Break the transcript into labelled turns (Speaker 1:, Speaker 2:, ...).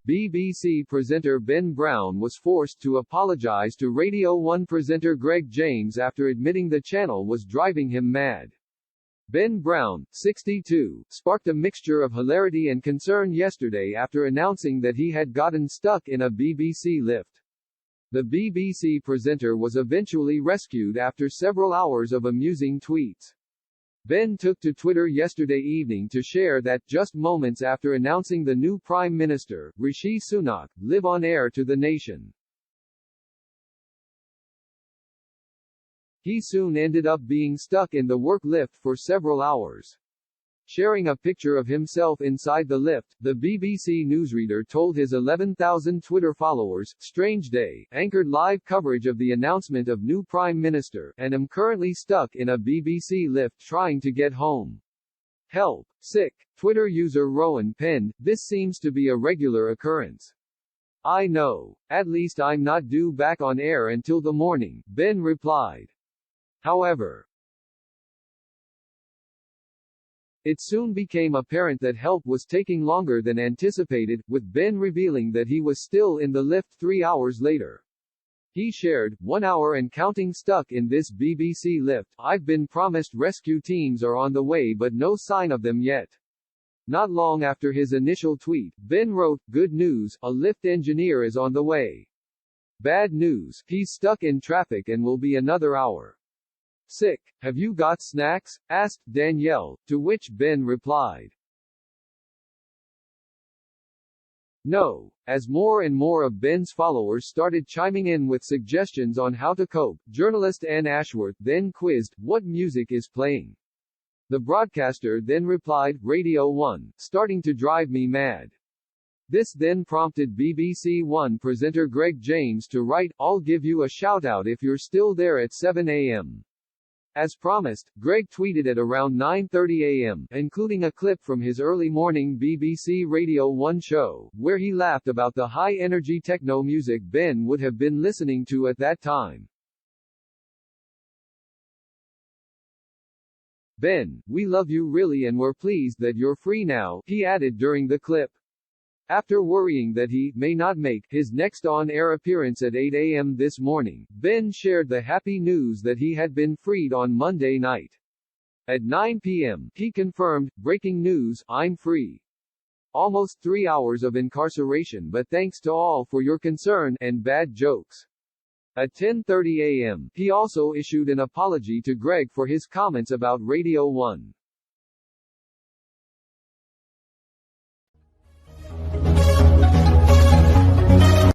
Speaker 1: BBC presenter Ben Brown was forced to apologise to Radio 1 presenter Greg James after admitting the channel was driving him mad. Ben Brown, 62, sparked a mixture of hilarity and concern yesterday after announcing that he had gotten stuck in a BBC lift. The BBC presenter was eventually rescued after several hours of amusing tweets. Ben took to Twitter yesterday evening to share that, just moments after announcing the new Prime Minister, Rishi Sunak, live on air to the nation. He soon ended up being stuck in the work lift for several hours. Sharing a picture of himself inside the lift, the BBC newsreader told his 11,000 Twitter followers, "Strange day, anchored live coverage of the announcement of new Prime Minister, and am currently stuck in a BBC lift trying to get home. Help. Sick." Twitter user Rowan penned, "This seems to be a regular occurrence. I know. At least I'm not due back on air until the morning," Ben replied. However, it soon became apparent that help was taking longer than anticipated, with Ben revealing that he was still in the lift 3 hours later. He shared, "1 hour and counting stuck in this BBC lift. I've been promised rescue teams are on the way but no sign of them yet." Not long after his initial tweet, Ben wrote, "Good news, a lift engineer is on the way. Bad news, he's stuck in traffic and will be another hour. Sick. Have you got snacks?" asked Danielle, to which Ben replied, "No." As more and more of Ben's followers started chiming in with suggestions on how to cope, journalist Ann Ashworth then quizzed, "What music is playing?" The broadcaster then replied, "Radio 1, starting to drive me mad." This then prompted BBC One presenter Greg James to write, "I'll give you a shout-out if you're still there at 7 a.m. As promised, Greg tweeted at around 9:30 a.m., including a clip from his early morning BBC Radio 1 show, where he laughed about the high-energy techno music Ben would have been listening to at that time. "Ben, we love you really and we're pleased that you're free now," he added during the clip. After worrying that he may not make his next on-air appearance at 8 a.m. this morning, Ben shared the happy news that he had been freed on Monday night. At 9 p.m., he confirmed, "Breaking news, I'm free. Almost 3 hours of incarceration, but thanks to all for your concern and bad jokes." At 10:30 a.m., he also issued an apology to Greg for his comments about Radio 1.